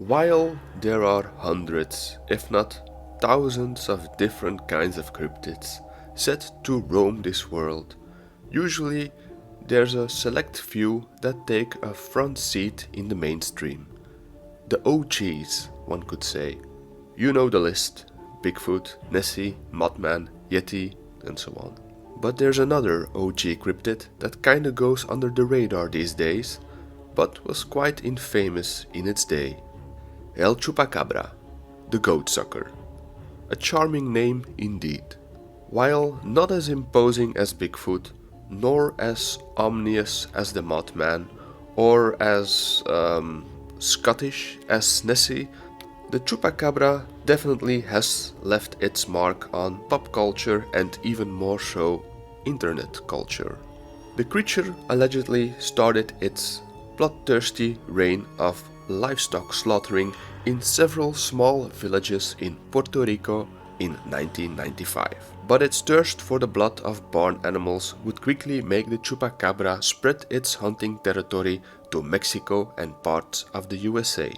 While there are hundreds, if not thousands of different kinds of cryptids set to roam this world, usually there's a select few that take a front seat in the mainstream. The OGs, one could say. You know the list: Bigfoot, Nessie, Mothman, Yeti, and so on. But there's another OG cryptid that kinda goes under the radar these days, but was quite infamous in its day. El Chupacabra, the goatsucker. A charming name indeed. While not as imposing as Bigfoot, nor as ominous as the Mothman, or as Scottish as Nessie, the Chupacabra definitely has left its mark on pop culture and even more so internet culture. The creature allegedly started its bloodthirsty reign of livestock slaughtering in several small villages in Puerto Rico in 1995. But its thirst for the blood of barn animals would quickly make the Chupacabra spread its hunting territory to Mexico and parts of the USA.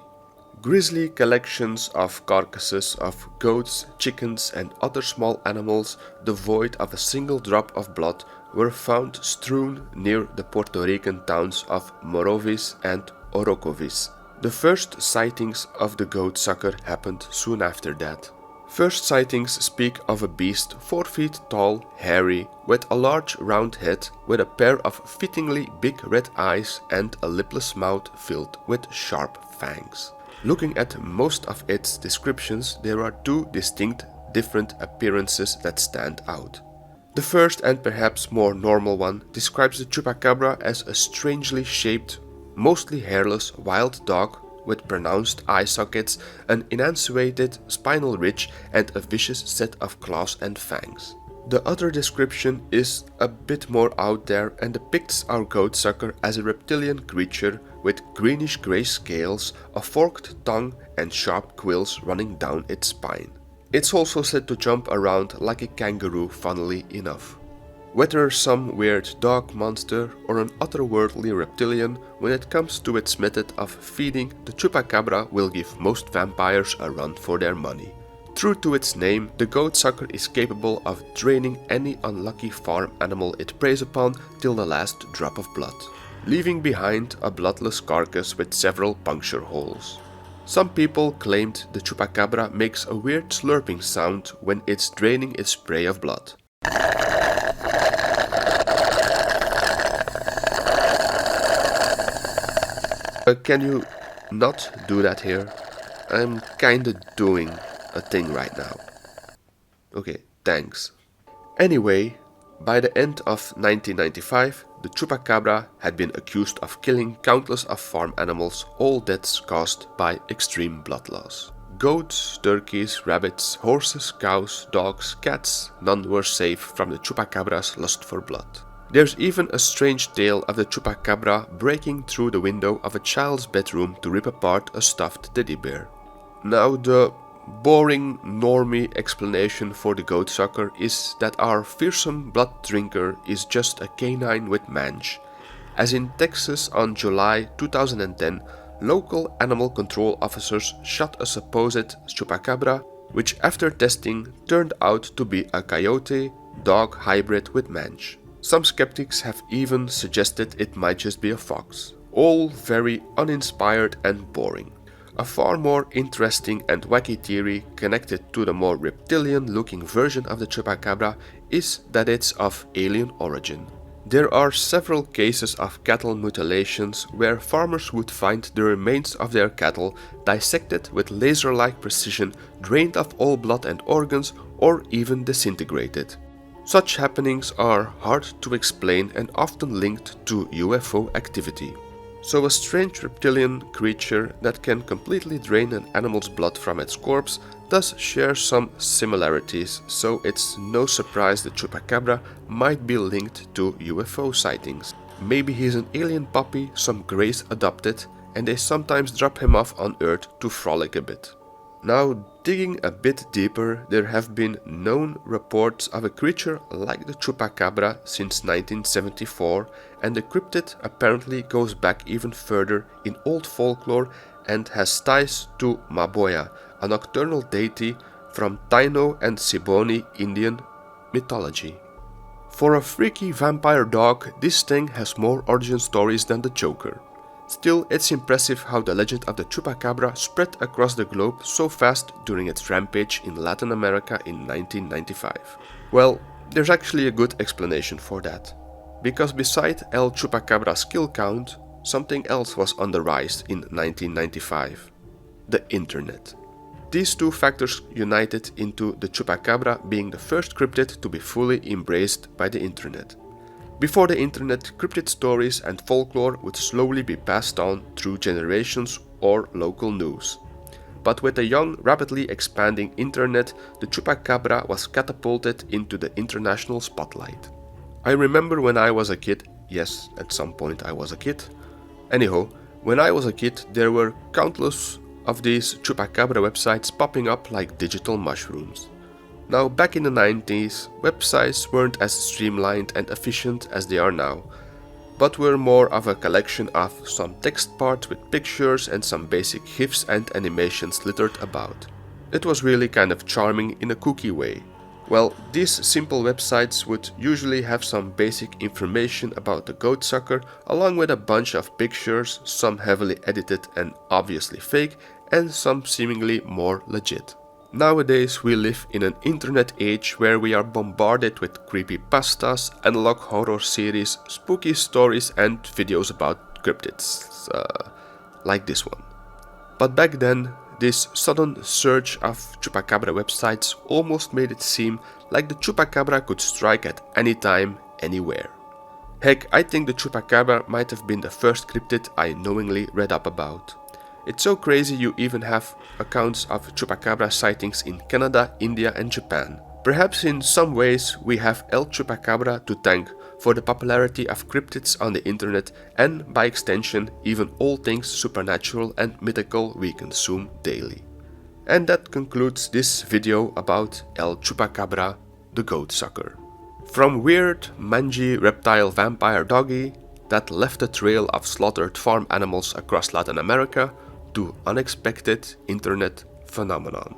Grisly collections of carcasses of goats, chickens and other small animals devoid of a single drop of blood were found strewn near the Puerto Rican towns of Morovis and Orocovis. The first sightings of the goatsucker happened soon after that. First sightings speak of a beast 4 feet tall, hairy, with a large round head with a pair of fittingly big red eyes and a lipless mouth filled with sharp fangs. Looking at most of its descriptions, there are two distinct different appearances that stand out. The first and perhaps more normal one describes the Chupacabra as a strangely shaped, mostly hairless wild dog with pronounced eye sockets, an enunciated spinal ridge and a vicious set of claws and fangs. The other description is a bit more out there and depicts our goatsucker as a reptilian creature with greenish-grey scales, a forked tongue and sharp quills running down its spine. It's also said to jump around like a kangaroo, funnily enough. Whether some weird dog monster or an otherworldly reptilian, when it comes to its method of feeding, the Chupacabra will give most vampires a run for their money. True to its name, the goatsucker is capable of draining any unlucky farm animal it preys upon till the last drop of blood, leaving behind a bloodless carcass with several puncture holes. Some people claimed the Chupacabra makes a weird slurping sound when it's draining its prey of blood. Can you not do that here? I'm kinda doing a thing right now. Okay, thanks. Anyway, by the end of 1995, the Chupacabra had been accused of killing countless of farm animals, all deaths caused by extreme blood loss. Goats, turkeys, rabbits, horses, cows, dogs, cats, none were safe from the Chupacabra's lust for blood. There's even a strange tale of the Chupacabra breaking through the window of a child's bedroom to rip apart a stuffed teddy bear. Now the boring, normie explanation for the goatsucker is that our fearsome blood drinker is just a canine with mange. As in Texas on July 2010, local animal control officers shot a supposed Chupacabra, which after testing turned out to be a coyote-dog hybrid with mange. Some skeptics have even suggested it might just be a fox. All very uninspired and boring. A far more interesting and wacky theory connected to the more reptilian-looking version of the Chupacabra is that it's of alien origin. There are several cases of cattle mutilations where farmers would find the remains of their cattle dissected with laser-like precision, drained of all blood and organs, or even disintegrated. Such happenings are hard to explain and often linked to UFO activity. So a strange reptilian creature that can completely drain an animal's blood from its corpse does share some similarities, so it's no surprise the Chupacabra might be linked to UFO sightings. Maybe he's an alien puppy some Greys adopted and they sometimes drop him off on Earth to frolic a bit. Now, digging a bit deeper, there have been known reports of a creature like the Chupacabra since 1974, and the cryptid apparently goes back even further in old folklore and has ties to Maboya, a nocturnal deity from Taino and Siboney Indian mythology. For a freaky vampire dog, this thing has more origin stories than the Joker. Still, it's impressive how the legend of the Chupacabra spread across the globe so fast during its rampage in Latin America in 1995. Well, there's actually a good explanation for that. Because beside El Chupacabra's kill count, something else was on the rise in 1995. The internet. These two factors united into the Chupacabra being the first cryptid to be fully embraced by the internet. Before the internet, cryptid stories and folklore would slowly be passed on through generations or local news. But with a young, rapidly expanding internet, the Chupacabra was catapulted into the international spotlight. I remember when I was a kid, yes, at some point I was a kid. Anyhow, when I was a kid, there were countless of these Chupacabra websites popping up like digital mushrooms. Now, back in the 90s, websites weren't as streamlined and efficient as they are now, but were more of a collection of some text parts with pictures and some basic GIFs and animations littered about. It was really kind of charming in a kooky way. Well, these simple websites would usually have some basic information about the goatsucker along with a bunch of pictures, some heavily edited and obviously fake, and some seemingly more legit. Nowadays we live in an internet age where we are bombarded with creepypastas, analog horror series, spooky stories and videos about cryptids, like this one. But back then, this sudden surge of Chupacabra websites almost made it seem like the Chupacabra could strike at any time, anywhere. Heck, I think the Chupacabra might have been the first cryptid I knowingly read up about. It's so crazy you even have accounts of Chupacabra sightings in Canada, India and Japan. Perhaps in some ways we have El Chupacabra to thank for the popularity of cryptids on the internet and by extension even all things supernatural and mythical we consume daily. And that concludes this video about El Chupacabra, the goatsucker. From weird, mangy reptile vampire doggy that left a trail of slaughtered farm animals across Latin America to unexpected internet phenomenon.